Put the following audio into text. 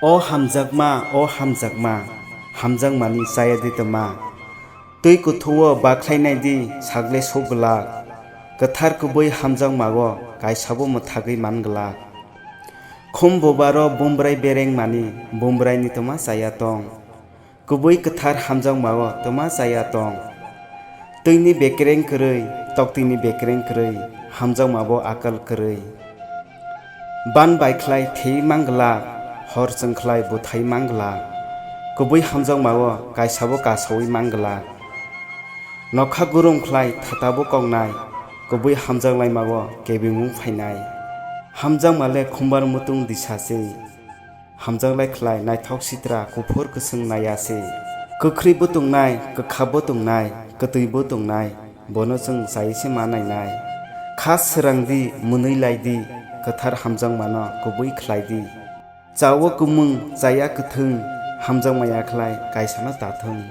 O hamjakma hamjakmani shayari tama tui kuthua baklai di sagle soglak kathar kubui hamjakmago kaisabo mathagui manglak khum bobaro bumbrai bereng mani bumbrai ni tama saya tong kubui kathar hamjakmago tama saya tong tuini bekereng krei toktini bekereng krei hamjakmabo akal krei ban baiklai thei manglak hor chengklai buthai manglak kubui hamjakmago kaisabo kasawi manglak nokha gurumklai thatabo kongnai kubui hamjaklaimago kebimung phainai hamjakmale khumbar mutung disase hamjaklai khlai naithok sitra kuphur kusung nayase kokhri butungnai kokhabo tungnai kotui tungnai bono jeng saise manainai khas srangdi munui laidi kathar hamjakmano kubui khlaidi chawo kumung chaya kuthung hamjakmaya khlai kaisano tathung